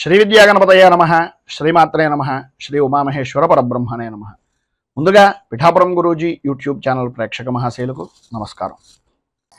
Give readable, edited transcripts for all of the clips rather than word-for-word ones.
శ్రీ విద్యాగణపతయ నమః, శ్రీమాత్రే నమః, శ్రీ ఉమామహేశ్వర పరబ్రహ్మణే నమః. ముందుగా పిఠాపురం గురూజీ యూట్యూబ్ ఛానల్ ప్రేక్షక మహాశయులకు నమస్కారం.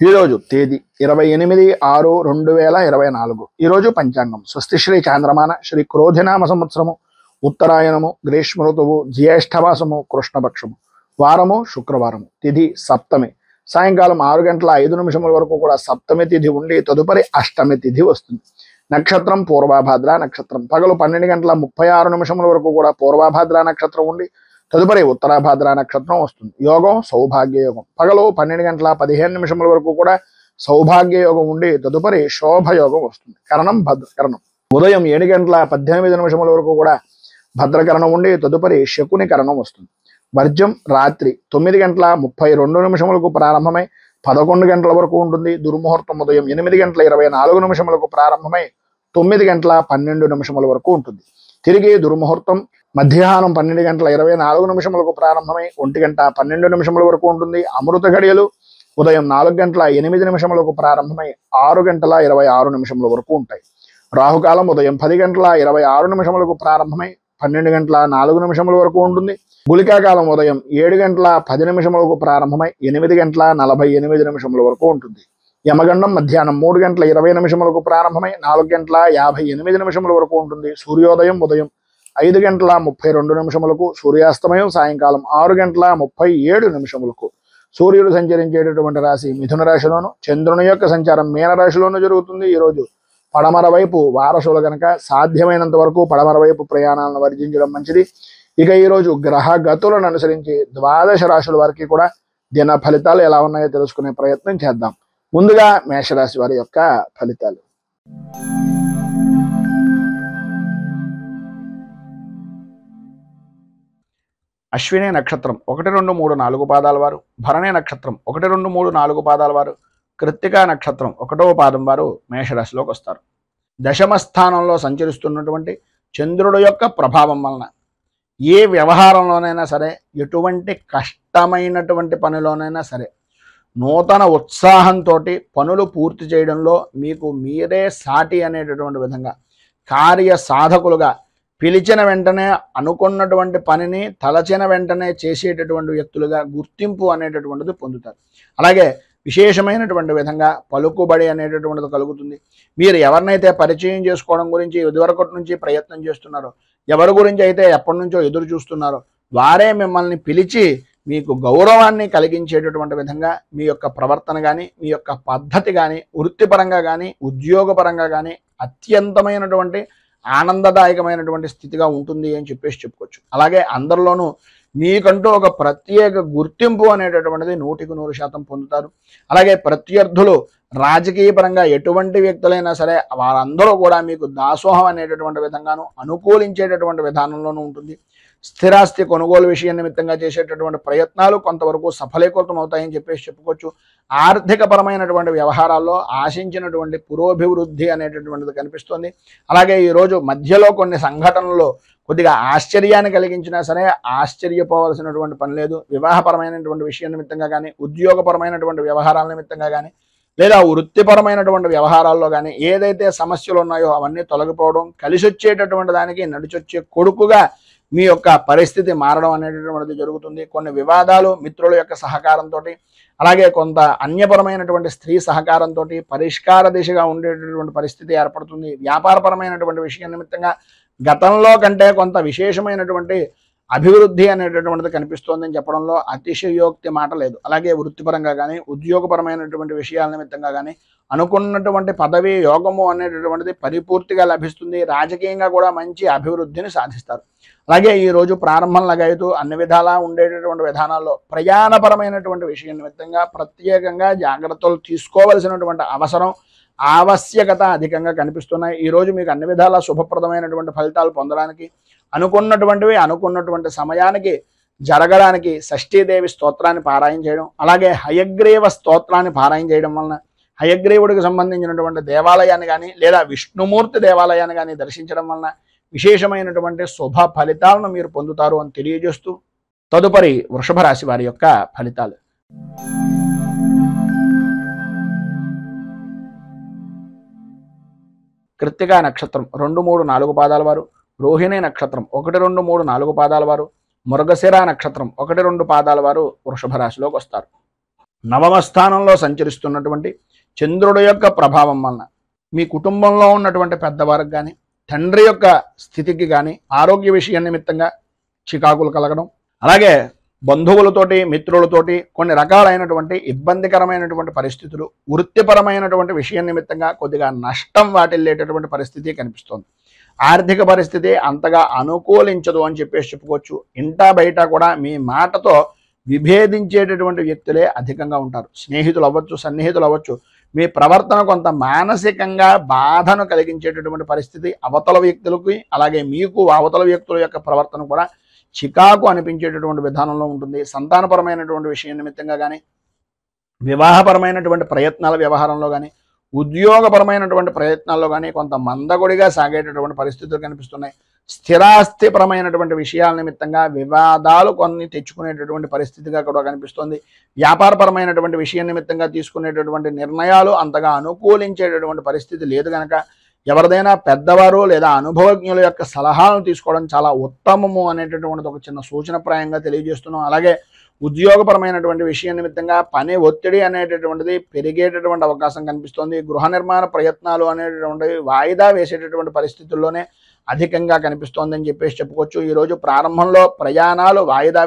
ఈరోజు తేదీ 28/6/2024. ఈరోజు పంచాంగం స్వస్తి శ్రీ చాంద్రమాన శ్రీ క్రోధినామ సంవత్సరము, ఉత్తరాయణము, గ్రీష్మ ఋతువు, జ్యేష్ఠమాసము, కృష్ణపక్షము, వారము శుక్రవారము, తిథి సప్తమి. సాయంకాలం 6:05 వరకు కూడా సప్తమి తిథి ఉండి తదుపరి అష్టమి తిథి వస్తుంది. నక్షత్రం పూర్వభాద్ర నక్షత్రం. పగలు 12:36 వరకు కూడా పూర్వభాద్ర నక్షత్రం ఉండి తదుపరి ఉత్తరాభాద్ర నక్షత్రం వస్తుంది. యోగం సౌభాగ్య యోగం. పగలు 12:15 వరకు కూడా సౌభాగ్య యోగం ఉండి తదుపరి శోభయోగం వస్తుంది. కరణం భద్రకరణం. ఉదయం 7:18 వరకు కూడా భద్రకరణం ఉండి తదుపరి శకుని కరణం వస్తుంది. వర్జ్యం రాత్రి 9:32 ప్రారంభమై 11 గంటల వరకు ఉంటుంది. దుర్ముహూర్తం ఉదయం 8:24 ప్రారంభమై 9:12 వరకు ఉంటుంది. తిరిగి దుర్ముహూర్తం మధ్యాహ్నం 12:24 ప్రారంభమై 1:12 వరకు ఉంటుంది. అమృత గడియలు ఉదయం 4:08 ప్రారంభమై 6:26 వరకు ఉంటాయి. రాహుకాలం ఉదయం 10:26 ప్రారంభమై 12:04 వరకు ఉంటుంది. గుళికాకాలం ఉదయం 7:10 ప్రారంభమై 8:48 వరకు ఉంటుంది. యమగండం మధ్యాహ్నం 3:20 ప్రారంభమై 4:58 వరకు ఉంటుంది. సూర్యోదయం ఉదయం 5:32 సూర్యాస్తమయం సాయంకాలం 6:37 సూర్యుడు సంచరించేటటువంటి రాశి మిథున రాశిలోను, చంద్రుని యొక్క సంచారం మీన రాశిలోను జరుగుతుంది. ఈరోజు పడమర వైపు వారసులు కనుక సాధ్యమైనంత వరకు పడమర వైపు ప్రయాణాలను వర్జించడం మంచిది. ఇక ఈరోజు గ్రహ గతులను అనుసరించి 12 రాశుల వారికి కూడా దిన ఫలితాలు ఎలా ఉన్నాయో తెలుసుకునే ప్రయత్నం చేద్దాం. ముందుగా మేషరాశి వారి యొక్క ఫలితాలు. అశ్విని నక్షత్రం 1, 2, 3, 4 పాదాల వారు, భరణి నక్షత్రం 1, 2, 3, 4 పాదాల వారు, కృత్తికా నక్షత్రం 1వ పాదం వారు మేషరాశిలోకి వస్తారు. దశమ స్థానంలో సంచరిస్తున్నటువంటి చంద్రుడు యొక్క ప్రభావం వలన ఏ వ్యవహారంలోనైనా సరే, ఎటువంటి కష్టమైనటువంటి పనిలోనైనా సరే నూతన ఉత్సాహంతో పనులు పూర్తి చేయడంలో మీకు మీరే సాటి అనేటటువంటి విధంగా కార్య సాధకులుగా పిలిచిన వెంటనే అనుకున్నటువంటి పనిని తలచిన వెంటనే చేసేటటువంటి వ్యక్తులుగా గుర్తింపు అనేటటువంటిది పొందుతారు. అలాగే విశేషమైనటువంటి విధంగా పలుకుబడి అనేటటువంటిది కలుగుతుంది. మీరు ఎవరినైతే పరిచయం చేసుకోవడం గురించి ఇదివరకటి నుంచి ప్రయత్నం చేస్తున్నారో, ఎవరి గురించి అయితే ఎప్పటి నుంచో ఎదురు చూస్తున్నారో వారే మిమ్మల్ని పిలిచి మీకు గౌరవాన్ని కలిగించేటటువంటి విధంగా మీ యొక్క ప్రవర్తన కానీ, మీ యొక్క పద్ధతి కానీ, వృత్తిపరంగా కానీ, ఉద్యోగపరంగా కానీ అత్యంతమైనటువంటి ఆనందదాయకమైనటువంటి స్థితిగా ఉంటుంది అని చెప్పుకోవచ్చు. అలాగే అందరిలోనూ మీకంటూ ఒక ప్రత్యేక గుర్తింపు అనేటటువంటిది 100% పొందుతారు. అలాగే ప్రత్యర్థులు రాజకీయ పరంగా ఎటువంటి వ్యక్తులైనా సరే వారందరూ కూడా మీకు దాసోహం అనేటటువంటి విధంగాను అనుకూలించేటటువంటి విధానంలోనూ ఉంటుంది. స్థిరాస్తి కొనుగోలు విషయం నిమిత్తంగా చేసేటటువంటి ప్రయత్నాలు కొంతవరకు సఫలీకృతం అవుతాయని చెప్పుకోవచ్చు. ఆర్థిక పరమైనటువంటి వ్యవహారాల్లో ఆశించినటువంటి పురోభివృద్ధి అనేటటువంటిది కనిపిస్తుంది. అలాగే ఈరోజు మధ్యలో కొన్ని సంఘటనలు కొద్దిగా ఆశ్చర్యాన్ని కలిగించినా సరే ఆశ్చర్యపోవాల్సినటువంటి పని లేదు. వివాహపరమైనటువంటి విషయం నిమిత్తంగా కానీ, ఉద్యోగపరమైనటువంటి వ్యవహారాల నిమిత్తంగా కానీ, లేదా వృత్తిపరమైనటువంటి వ్యవహారాల్లో కానీ ఏదైతే సమస్యలు ఉన్నాయో అవన్నీ తొలగిపోవడం, కలిసి వచ్చేటటువంటి దానికి నడిచొచ్చే కొడుకుగా మీ యొక్క పరిస్థితి మారడం అనేటటువంటిది జరుగుతుంది. కొన్ని వివాదాలు మిత్రుల యొక్క సహకారంతో, అలాగే కొంత అన్యపరమైనటువంటి స్త్రీ సహకారంతో పరిష్కార దిశగా ఉండేటటువంటి పరిస్థితి ఏర్పడుతుంది. వ్యాపారపరమైనటువంటి విషయం నిమిత్తంగా గతంలో కంటే కొంత విశేషమైనటువంటి అభివృద్ధి అనేటటువంటిది కనిపిస్తోందని చెప్పడంలో అతిశయోక్తి మాట లేదు. అలాగే వృత్తిపరంగా కానీ, ఉద్యోగపరమైనటువంటి విషయాల నిమిత్తంగా కానీ అనుకున్నటువంటి పదవి యోగము అనేటటువంటిది పరిపూర్తిగా లభిస్తుంది. రాజకీయంగా కూడా మంచి అభివృద్ధిని సాధిస్తారు. అలాగే ఈరోజు ప్రారంభంలాగా అయితే అన్ని విధాలా ఉండేటటువంటి విధానాల్లో ప్రయాణపరమైనటువంటి విషయం నిమిత్తంగా ప్రత్యేకంగా జాగ్రత్తలు తీసుకోవలసినటువంటి అవసరం, ఆవశ్యకత అధికంగా కనిపిస్తున్నాయి. ఈరోజు మీకు అన్ని విధాలా శుభప్రదమైనటువంటి ఫలితాలు పొందడానికి, అనుకున్నటువంటి సమయానికి జరగడానికి షష్ఠీదేవి స్తోత్రాన్ని పారాయణ చేయడం, అలాగే హయగ్రీవ స్తోత్రాన్ని పారాయణ చేయడం వలన హయగ్రీవుడికి సంబంధించినటువంటి దేవాలయాన్ని కానీ, లేదా విష్ణుమూర్తి దేవాలయాన్ని కానీ దర్శించడం వలన విశేషమైనటువంటి శుభ ఫలితాలను మీరు పొందుతారు అని తెలియజేస్తూ తదుపరి వృషభ రాశి వారి యొక్క ఫలితాలు. కృత్తికా నక్షత్రం 2, 3, 4 పాదాల వారు, రోహిణి నక్షత్రం 1, 2, 3, 4 పాదాల వారు, మృగశిర నక్షత్రం 1, 2 పాదాల వారు వృషభ రాశిలోకి వస్తారు. నవమ స్థానంలో సంచరిస్తున్నటువంటి చంద్రుడి యొక్క ప్రభావం వలన మీ కుటుంబంలో ఉన్నటువంటి పెద్దవారికి కానీ, తండ్రి యొక్క స్థితికి కానీ ఆరోగ్య విషయం నిమిత్తంగా చికాకులు కలగడం, అలాగే బంధువులతోటి మిత్రులతోటి కొన్ని రకాలైనటువంటి ఇబ్బందికరమైనటువంటి పరిస్థితులు, వృత్తిపరమైనటువంటి విషయం నిమిత్తంగా కొద్దిగా నష్టం వాటిల్లేటటువంటి పరిస్థితి కనిపిస్తోంది. ఆర్థిక పరిస్థితి అంతగా అనుకూలించదు అని చెప్పేసి చెప్పుకోవచ్చు. ఇంటా బయట కూడా మీ మాటతో విభేదించేటటువంటి వ్యక్తులే అధికంగా ఉంటారు. స్నేహితులు అవ్వచ్చు, సన్నిహితులు అవ్వచ్చు. మీ ప్రవర్తన కొంత మానసికంగా బాధను కలిగించేటటువంటి పరిస్థితి అవతల వ్యక్తులకి, అలాగే మీకు అవతల వ్యక్తుల యొక్క ప్రవర్తన కూడా చికాకు అనిపించేటటువంటి విధానంలో ఉంటుంది. సంతానపరమైనటువంటి విషయం నిమిత్తంగా కానీ, వివాహపరమైనటువంటి ప్రయత్నాల వ్యవహారంలో కానీ, ఉద్యోగపరమైనటువంటి ప్రయత్నాల్లో కానీ కొంత మందకొడిగా సాగేటటువంటి పరిస్థితులు కనిపిస్తున్నాయి. స్థిరాస్తిపరమైనటువంటి విషయాల నిమిత్తంగా వివాదాలు కొన్ని తెచ్చుకునేటటువంటి పరిస్థితిగా కూడా కనిపిస్తుంది. వ్యాపారపరమైనటువంటి విషయం నిమిత్తంగా తీసుకునేటటువంటి నిర్ణయాలు అంతగా అనుకూలించేటటువంటి పరిస్థితి లేదు కనుక ఎవరిదైనా పెద్దవారు లేదా అనుభవజ్ఞుల యొక్క సలహాలను తీసుకోవడం చాలా ఉత్తమము అనేటటువంటిది ఒక చిన్న సూచనప్రాయంగా తెలియజేస్తున్నాం. అలాగే ఉద్యోగపరమైనటువంటి విషయం నిమిత్తంగా పని ఒత్తిడి అనేటటువంటిది పెరిగేటటువంటి అవకాశం కనిపిస్తోంది. గృహ నిర్మాణ ప్రయత్నాలు అనేటటువంటివి వాయిదా వేసేటటువంటి పరిస్థితుల్లోనే అధికంగా కనిపిస్తోందని చెప్పేసి చెప్పుకోవచ్చు. ఈరోజు ప్రారంభంలో ప్రయాణాలు వాయిదా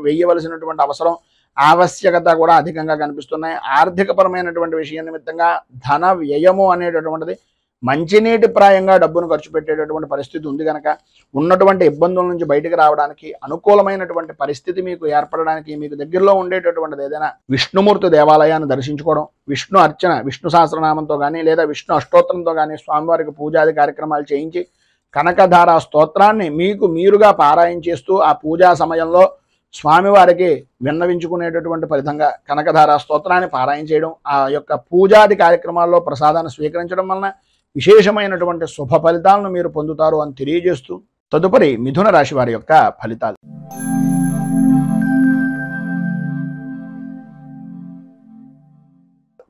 వేయవలసినటువంటి అవసరం, ఆవశ్యకత కూడా అధికంగా కనిపిస్తున్నాయి. ఆర్థికపరమైనటువంటి విషయం నిమిత్తంగా ధన వ్యయము అనేటటువంటిది మంచినీటి ప్రాయంగా డబ్బును ఖర్చు పెట్టేటటువంటి పరిస్థితి ఉంది కనుక ఉన్నటువంటి ఇబ్బందుల నుంచి బయటకు రావడానికి, అనుకూలమైనటువంటి పరిస్థితి మీకు ఏర్పడడానికి మీకు దగ్గరలో ఉండేటటువంటిది ఏదైనా విష్ణుమూర్తి దేవాలయాన్ని దర్శించుకోవడం, విష్ణు అర్చన, విష్ణు సహస్రనామంతో కానీ లేదా విష్ణు అష్టోత్తరంతో కానీ స్వామివారికి పూజాది కార్యక్రమాలు చేయించి కనకధార స్తోత్రాన్ని మీకు మీరుగా పారాయణ చేస్తూ ఆ పూజా సమయంలో స్వామివారికి విన్నవించుకునేటటువంటి ఫలితంగా కనకధార స్తోత్రాన్ని పారాయణ చేయడం, ఆ యొక్క పూజాది కార్యక్రమాల్లో ప్రసాదాన్ని స్వీకరించడం వలన విశేషమైనటువంటి శుభ ఫలితాలను మీరు పొందుతారు అని తెలియజేస్తూ తదుపరి మిథున రాశి వారి యొక్క ఫలితాలు.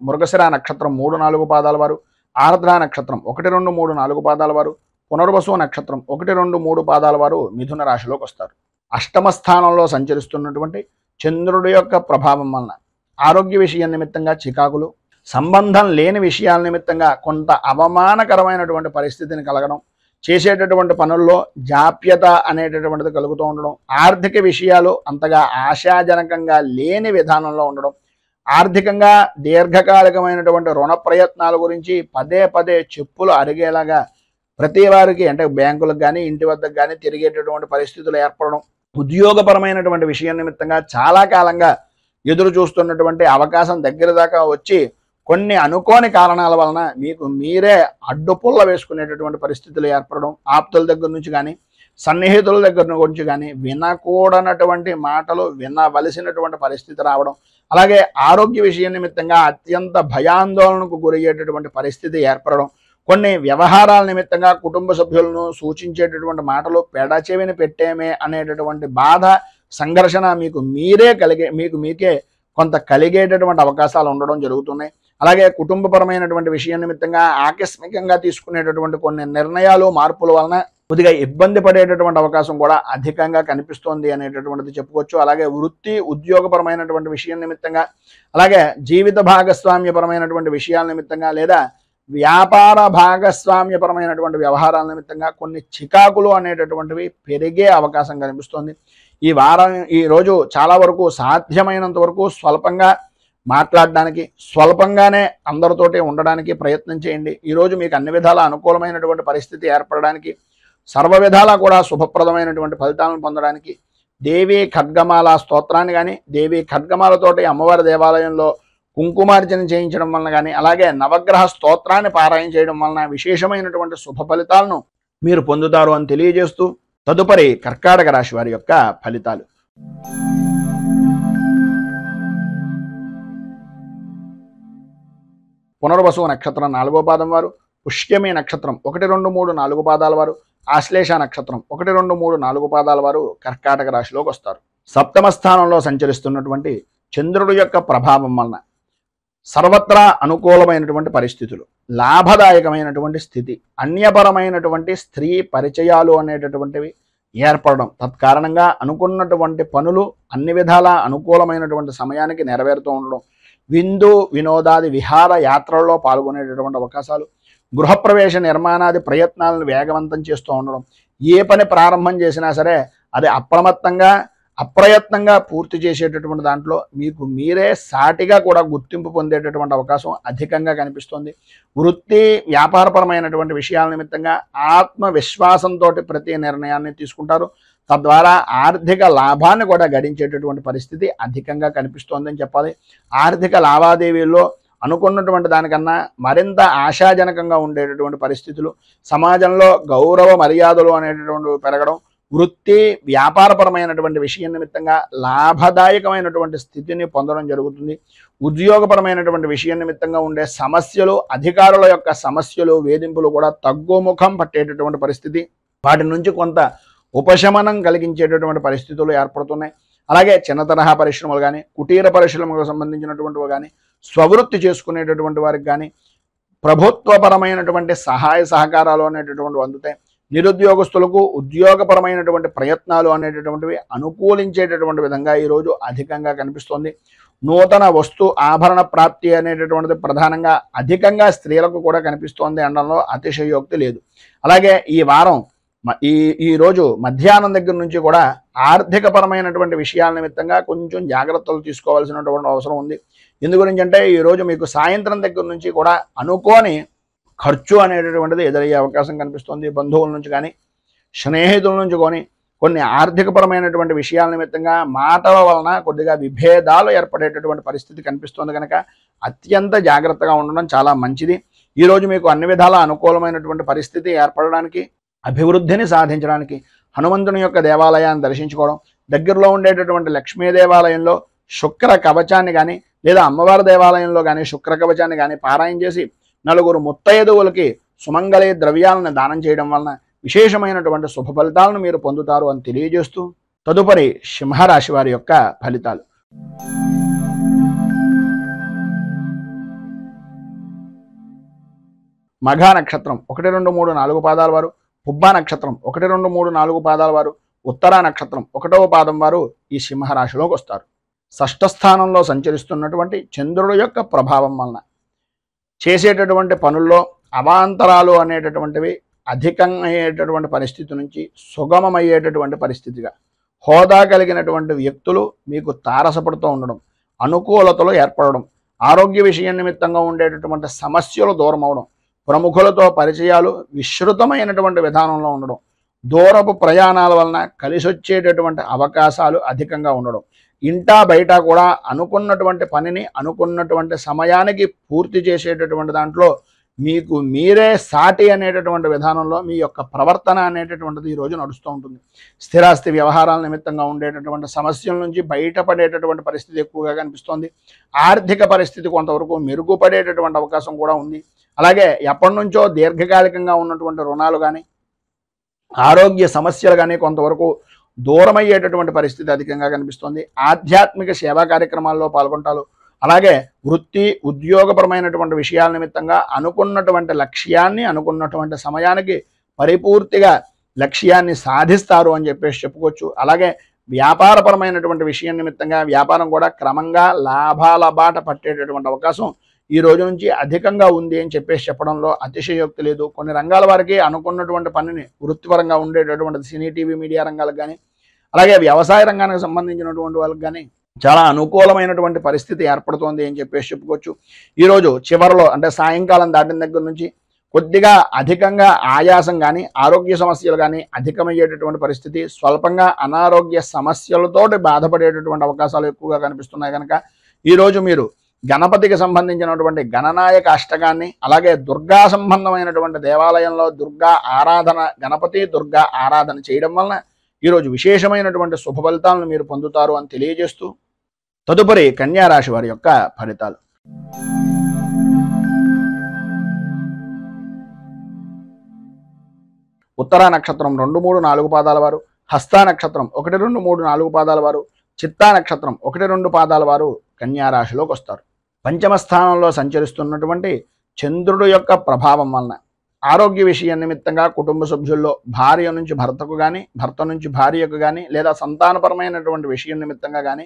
మృగశిర నక్షత్రం 3, 4 పాదాల వారు, ఆర్ద్ర నక్షత్రం 1, 2, 3, 4 పాదాల వారు, పునర్వసు నక్షత్రం 1, 2, 3 పాదాల వారు మిథున రాశిలోకి వస్తారు. అష్టమ స్థానంలో సంచరిస్తున్నటువంటి చంద్రుడి యొక్క ప్రభావం వలన ఆరోగ్య విషయం నిమిత్తంగా చికాకులు, సంబంధం లేని విషయాల నిమిత్తంగా కొంత అవమానకరమైనటువంటి పరిస్థితిని కలగడం, చేసేటటువంటి పనుల్లో జాప్యత అనేటటువంటిది కలుగుతూ ఉండడం, ఆర్థిక విషయాలు అంతగా ఆశాజనకంగా లేని విధానంలో ఉండడం, ఆర్థికంగా దీర్ఘకాలికమైనటువంటి రుణ ప్రయత్నాల గురించి పదే పదే చెప్పులు అరిగేలాగా ప్రతి వారికి అంటే బ్యాంకులకు కానీ ఇంటి వద్దకు కానీ తిరిగేటటువంటి పరిస్థితులు ఏర్పడడం, ఉద్యోగపరమైనటువంటి విషయం నిమిత్తంగా చాలా కాలంగా ఎదురు చూస్తున్నటువంటి అవకాశం దగ్గర దాకా వచ్చి కొన్ని అనుకోని కారణాల వలన మీకు మీరే అడ్డుపుల్ల వేసుకునేటటువంటి పరిస్థితులు ఏర్పడడం, ఆప్తుల దగ్గర నుంచి కానీ సన్నిహితుల దగ్గర నుంచి కానీ వినకూడనటువంటి మాటలు వినవలసినటువంటి పరిస్థితి రావడం, అలాగే ఆరోగ్య విషయం నిమిత్తంగా అత్యంత భయాందోళనకు గురయ్యేటటువంటి పరిస్థితి ఏర్పడడం, కొన్ని వ్యవహారాల నిమిత్తంగా కుటుంబ సభ్యులను సూచించేటటువంటి మాటలు పెడచెవిని పెట్టేమే అనేటటువంటి బాధ, సంఘర్షణ మీకు మీకే కొంత కలిగేటటువంటి అవకాశాలు ఉండడం జరుగుతున్నాయి. అలాగే కుటుంబపరమైనటువంటి విషయం నిమిత్తంగా ఆకస్మికంగా తీసుకునేటటువంటి కొన్ని నిర్ణయాలు, మార్పుల వలన కొద్దిగా ఇబ్బంది పడేటటువంటి అవకాశం కూడా అధికంగా కనిపిస్తోంది అనేటటువంటిది చెప్పుకోవచ్చు. అలాగే వృత్తి ఉద్యోగపరమైనటువంటి విషయం నిమిత్తంగా, అలాగే జీవిత భాగస్వామ్యపరమైనటువంటి విషయాల నిమిత్తంగా లేదా వ్యాపార భాగస్వామ్యపరమైనటువంటి వ్యవహారాల నిమిత్తంగా కొన్ని చికాకులు అనేటటువంటివి పెరిగే అవకాశం కనిపిస్తోంది. ఈ రోజు చాలా వరకు సాధ్యమైనంత వరకు స్వల్పంగా మాట్లాడడానికి, స్వల్పంగానే అందరితోటి ఉండడానికి ప్రయత్నం చేయండి. ఈరోజు మీకు అన్ని విధాల అనుకూలమైనటువంటి పరిస్థితి ఏర్పడడానికి, సర్వ విధాలా కూడా శుభప్రదమైనటువంటి ఫలితాలను పొందడానికి దేవీ ఖడ్గమాల స్తోత్రాన్ని కానీ, దేవీ ఖడ్గమాలతోటి అమ్మవారి దేవాలయంలో కుంకుమార్చన చేయించడం వలన కానీ, అలాగే నవగ్రహ స్తోత్రాన్ని పారాయణ చేయడం వలన విశేషమైనటువంటి శుభ ఫలితాలను మీరు పొందుతారు అని తెలియజేస్తూ తదుపరి కర్కాటక రాశి వారి యొక్క ఫలితాలు. పునర్వసు నక్షత్రం 4వ పాదం వారు, పుష్యమి నక్షత్రం 1, 2, 3, 4 పాదాల వారు, ఆశ్లేష నక్షత్రం 1, 2, 3, 4 పాదాల వారు కర్కాటక రాశిలోకి వస్తారు. సప్తమ స్థానంలో సంచరిస్తున్నటువంటి చంద్రుడి యొక్క ప్రభావం వలన సర్వత్రా అనుకూలమైనటువంటి పరిస్థితులు, లాభదాయకమైనటువంటి స్థితి, అన్యపరమైనటువంటి స్త్రీ పరిచయాలు అనేటటువంటివి ఏర్పడడం, తత్కారణంగా అనుకున్నటువంటి పనులు అన్ని విధాలా అనుకూలమైనటువంటి సమయానికి నెరవేరుతూ ఉండడం, విందు వినోదాది విహార యాత్రల్లో పాల్గొనేటటువంటి అవకాశాలు, గృహప్రవేశ నిర్మాణాది ప్రయత్నాలను వేగవంతం చేస్తూ ఉండడం, ఏ పని ప్రారంభం చేసినా సరే అది అప్రయత్నంగా పూర్తి చేసేటటువంటి దాంట్లో మీకు మీరే సాటిగా కూడా గుర్తింపు పొందేటటువంటి అవకాశం అధికంగా కనిపిస్తుంది. వృత్తి వ్యాపారపరమైనటువంటి విషయాల నిమిత్తంగా ఆత్మవిశ్వాసంతో ప్రతి నిర్ణయాన్ని తీసుకుంటారు. తద్వారా ఆర్థిక లాభాన్ని కూడా గడించేటటువంటి పరిస్థితి అధికంగా కనిపిస్తోందని చెప్పాలి. ఆర్థిక లావాదేవీల్లో అనుకున్నటువంటి దానికన్నా మరింత ఆశాజనకంగా ఉండేటటువంటి పరిస్థితులు, సమాజంలో గౌరవ మర్యాదలు అనేటటువంటి పెరగడం, వృత్తి వ్యాపారపరమైనటువంటి విషయం నిమిత్తంగా లాభదాయకమైనటువంటి స్థితిని పొందడం జరుగుతుంది. ఉద్యోగపరమైనటువంటి విషయం నిమిత్తంగా ఉండే సమస్యలు, అధికారుల యొక్క సమస్యలు, వేధింపులు కూడా తగ్గుముఖం పట్టేటటువంటి పరిస్థితి, వాటి నుంచి కొంత ఉపశమనం కలిగించేటటువంటి పరిస్థితులు ఏర్పడుతున్నాయి. అలాగే చిన్న తరహా పరిశ్రమలు కానీ, కుటీర పరిశ్రమలకు సంబంధించినటువంటివి కానీ, స్వవృత్తి చేసుకునేటటువంటి వారికి కానీ ప్రభుత్వపరమైనటువంటి సహాయ సహకారాలు అనేటటువంటివి అందుతాయి. నిరుద్యోగస్తులకు ఉద్యోగపరమైనటువంటి ప్రయత్నాలు అనేటటువంటివి అనుకూలించేటటువంటి విధంగా ఈరోజు అధికంగా కనిపిస్తోంది. నూతన వస్తు ఆభరణ ప్రాప్తి అనేటటువంటిది ప్రధానంగా అధికంగా స్త్రీలకు కూడా కనిపిస్తోంది అనడంలో అతిశయోక్తి లేదు. అలాగే ఈ వారం ఈ రోజు మధ్యాహ్నం దగ్గర నుంచి కూడా ఆర్థికపరమైనటువంటి విషయాల నిమిత్తంగా కొంచెం జాగ్రత్తలు తీసుకోవాల్సినటువంటి అవసరం ఉంది. ఎందు గురించి అంటే ఈరోజు మీకు సాయంత్రం దగ్గర నుంచి కూడా అనుకోని ఖర్చు అనేటటువంటిది ఎదురయ్యే అవకాశం కనిపిస్తుంది. బంధువుల నుంచి కానీ, స్నేహితుల నుంచి కానీ కొన్ని ఆర్థికపరమైనటువంటి విషయాల నిమిత్తంగా మాటల వలన కొద్దిగా విభేదాలు ఏర్పడేటటువంటి పరిస్థితి కనిపిస్తుంది. కనుక అత్యంత జాగ్రత్తగా ఉండడం చాలా మంచిది. ఈరోజు మీకు అన్ని విధాల అనుకూలమైనటువంటి పరిస్థితి ఏర్పడడానికి, అభివృద్ధిని సాధించడానికి హనుమంతుని యొక్క దేవాలయాన్ని దర్శించుకోవడం, దగ్గరలో ఉండేటటువంటి లక్ష్మీ దేవాలయంలో శుక్ర కవచాన్ని కానీ లేదా అమ్మవారి దేవాలయంలో కానీ శుక్ర కవచాన్ని కానీ పారాయణ చేసి నలుగురు ముత్తైదువులకి సుమంగళి ద్రవ్యాలను దానం చేయడం వలన విశేషమైనటువంటి శుభ ఫలితాలను మీరు పొందుతారు అని తెలియజేస్తూ తదుపరి సింహరాశి వారి యొక్క ఫలితాలు. మఘ నక్షత్రం 1, 2, 3, 4 పాదాల వారు, పుబ్బ నక్షత్రం 1, 2, 3, 4 పాదాల వారు, ఉత్తర నక్షత్రం 1వ పాదం వారు ఈ సింహరాశిలోకి వస్తారు. షష్ఠ స్థానంలో సంచరిస్తున్నటువంటి చంద్రుడి యొక్క ప్రభావం వలన చేసేటటువంటి పనుల్లో అవాంతరాలు అనేటటువంటివి అధికమయ్యేటటువంటి పరిస్థితి నుంచి సుగమమయ్యేటటువంటి పరిస్థితిగా, హోదా కలిగినటువంటి వ్యక్తులు మీకు తారసపడుతూ ఉండడం, అనుకూలతలు ఏర్పడడం, ఆరోగ్య విషయం నిమిత్తంగా ఉండేటటువంటి సమస్యలు దూరం అవడం, ప్రముఖులతో పరిచయాలు విస్తృతమైనటువంటి విధానంలో ఉండడం, దూరపు ప్రయాణాల వలన కలిసొచ్చేటటువంటి అవకాశాలు అధికంగా ఉండడం, ఇంటా బయట కూడా అనుకున్నటువంటి పనిని అనుకున్నటువంటి సమయానికి పూర్తి చేసేటటువంటి దాంట్లో మీకు మీరే సాటి అనేటటువంటి విధానంలో మీ యొక్క ప్రవర్తన అనేటటువంటిది ఈరోజు నడుస్తూ ఉంటుంది. స్థిరాస్తి వ్యవహారాల నిమిత్తంగా ఉండేటటువంటి సమస్యల నుంచి బయటపడేటటువంటి పరిస్థితి ఎక్కువగా కనిపిస్తోంది. ఆర్థిక పరిస్థితి కొంతవరకు మెరుగుపడేటటువంటి అవకాశం కూడా ఉంది. అలాగే ఎప్పటి నుంచో దీర్ఘకాలికంగా ఉన్నటువంటి రుణాలు కానీ, ఆరోగ్య సమస్యలు కానీ కొంతవరకు దూరమయ్యేటటువంటి పరిస్థితి అధికంగా కనిపిస్తోంది. ఆధ్యాత్మిక సేవా కార్యక్రమాల్లో పాల్గొంటారు. అలాగే వృత్తి ఉద్యోగపరమైనటువంటి విషయాల నిమిత్తంగా అనుకున్నటువంటి లక్ష్యాన్ని అనుకున్నటువంటి సమయానికి పరిపూర్తిగా లక్ష్యాన్ని సాధిస్తారు అని చెప్పుకోవచ్చు. అలాగే వ్యాపారపరమైనటువంటి విషయం నిమిత్తంగా వ్యాపారం కూడా క్రమంగా లాభాల బాట పట్టేటటువంటి అవకాశం ఈ రోజు నుంచి అధికంగా ఉంది అని చెప్పడంలో అతిశయోక్తి లేదు. కొన్ని రంగాల వారికి అనుకున్నటువంటి పనిని వృత్తిపరంగా ఉండేటటువంటి సినీ టీవీ మీడియా రంగాలకు కానీ, అలాగే వ్యవసాయ రంగానికి సంబంధించినటువంటి వాళ్ళకి కానీ చాలా అనుకూలమైనటువంటి పరిస్థితి ఏర్పడుతోంది అని చెప్పుకోవచ్చు. ఈరోజు చివరిలో అంటే సాయంకాలం దాటిన దగ్గర నుంచి కొద్దిగా అధికంగా ఆయాసం కానీ, ఆరోగ్య సమస్యలు కానీ అధికమయ్యేటటువంటి పరిస్థితి, స్వల్పంగా అనారోగ్య సమస్యలతోటి బాధపడేటటువంటి అవకాశాలు ఎక్కువగా కనిపిస్తున్నాయి. కనుక ఈరోజు మీరు గణపతికి సంబంధించినటువంటి గణనాయక అష్టకాన్ని, అలాగే దుర్గా సంబంధమైనటువంటి దేవాలయంలో దుర్గా ఆరాధన, గణపతి దుర్గా ఆరాధన చేయడం వలన ఈరోజు విశేషమైనటువంటి శుభ ఫలితాలను మీరు పొందుతారు అని తెలియజేస్తూ తదుపరి కన్యా రాశి వారి యొక్క ఫలితాలు. ఉత్తర నక్షత్రం 2, 3, 4 పాదాల వారు, హస్త నక్షత్రం 1, 2, 3, 4 పాదాల వారు, చిత్తా నక్షత్రం 1, 2 పాదాల వారు కన్యా రాశిలోకి వస్తారు. పంచమ స్థానంలో సంచరిస్తున్నటువంటి చంద్రుడు యొక్క ప్రభావం వలన ఆరోగ్య విషయ నిమిత్తంగా కుటుంబ సభ్యుల్లో భార్య నుంచి భర్తకు కానీ, భర్త నుంచి భార్యకు కానీ, లేదా సంతానపరమైనటువంటి విషయం నిమిత్తంగా కానీ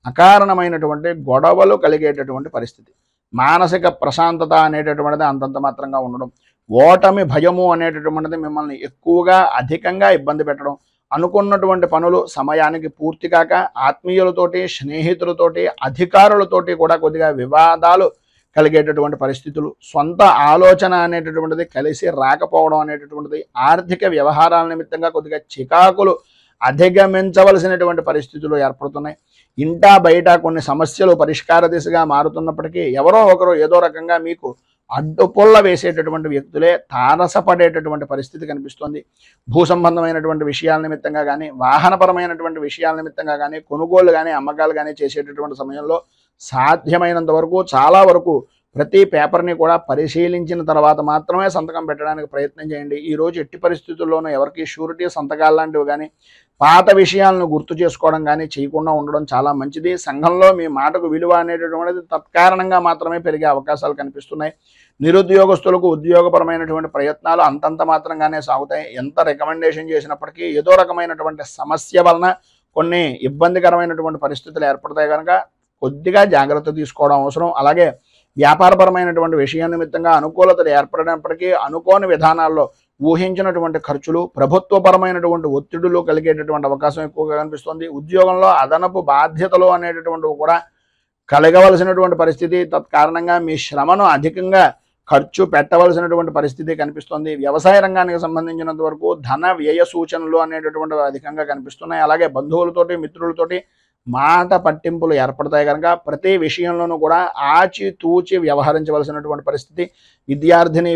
అకారణమైనటువంటి గొడవలు కలిగేటటువంటి పరిస్థితి. మానసిక ప్రశాంతత అనేటటువంటిది అంతంత మాత్రంగా ఉండడం, ఓటమి భయము అనేటటువంటిది మిమ్మల్ని ఎక్కువగా అధికంగా ఇబ్బంది పెట్టడం, అనుకున్నటువంటి పనులు సమయానికి పూర్తి కాక ఆత్మీయులతోటి, స్నేహితులతోటి, అధికారులతోటి కూడా కొద్దిగా వివాదాలు కలిగేటటువంటి పరిస్థితులు, సొంత ఆలోచన అనేటటువంటిది కలిసి రాకపోవడం అనేటటువంటిది, ఆర్థిక వ్యవహారాల నిమిత్తంగా కొద్దిగా చికాకులు అధిగమించవలసినటువంటి పరిస్థితులు ఏర్పడుతున్నాయి. ఇంటా బయట కొన్ని సమస్యలు పరిష్కార దిశగా మారుతున్నప్పటికీ ఎవరో ఒకరు ఏదో రకంగా మీకు అడ్డుపుల్ల వేసేటటువంటి వ్యక్తులే తారసపడేటటువంటి పరిస్థితి కనిపిస్తుంది. భూ సంబంధమైనటువంటి విషయాల నిమిత్తంగా కానీ, వాహనపరమైనటువంటి విషయాల నిమిత్తంగా కానీ, కొనుగోలు కానీ, అమ్మకాలు కానీ చేసేటటువంటి సమయంలో సాధ్యమైనంత వరకు, చాలా వరకు ప్రతి పేపర్ని కూడా పరిశీలించిన తర్వాత మాత్రమే సంతకం పెట్టడానికి ప్రయత్నం చేయండి. ఈరోజు ఎట్టి పరిస్థితుల్లోనూ ఎవరికి షూరిటీ సంతకాలు లాంటివి కానీ, పాత విషయాలను గుర్తు చేసుకోవడం కానీ చేయకుండా ఉండడం చాలా మంచిది. సంఘంలో మీ మాటకు విలువ అనేటటువంటిది తత్కారణంగా మాత్రమే పెరిగే అవకాశాలు కనిపిస్తున్నాయి. నిరుద్యోగస్తులకు ఉద్యోగపరమైనటువంటి ప్రయత్నాలు అంతంత మాత్రంగానే సాగుతాయి. ఎంత రికమెండేషన్ చేసినప్పటికీ ఏదో రకమైనటువంటి సమస్య వలన కొన్ని ఇబ్బందికరమైనటువంటి పరిస్థితులు ఏర్పడతాయి కనుక కొద్దిగా జాగ్రత్త తీసుకోవడం అవసరం. అలాగే వ్యాపారపరమైనటువంటి విషయం నిమిత్తంగా అనుకూలతలు ఏర్పడినప్పటికీ అనుకోని విధానాల్లో ఊహించినటువంటి ఖర్చులు, ప్రభుత్వపరమైనటువంటి ఒత్తిడులు కలిగేటటువంటి అవకాశం ఎక్కువగా కనిపిస్తుంది. ఉద్యోగంలో అదనపు బాధ్యతలు అనేటటువంటివి కూడా కలగవలసినటువంటి పరిస్థితి, తత్కారణంగా మీ శ్రమను అధికంగా ఖర్చు పెట్టవలసినటువంటి పరిస్థితి కనిపిస్తుంది. వ్యవసాయ రంగానికి సంబంధించినంత వరకు ధన వ్యయ సూచనలు అనేటటువంటివి అధికంగా కనిపిస్తున్నాయి. అలాగే బంధువులతోటి, మిత్రులతోటి మాట పట్టింపులు ఏర్పడతాయి కనుక ప్రతి విషయంలోనూ కూడా ఆచితూచి వ్యవహరించవలసినటువంటి పరిస్థితి.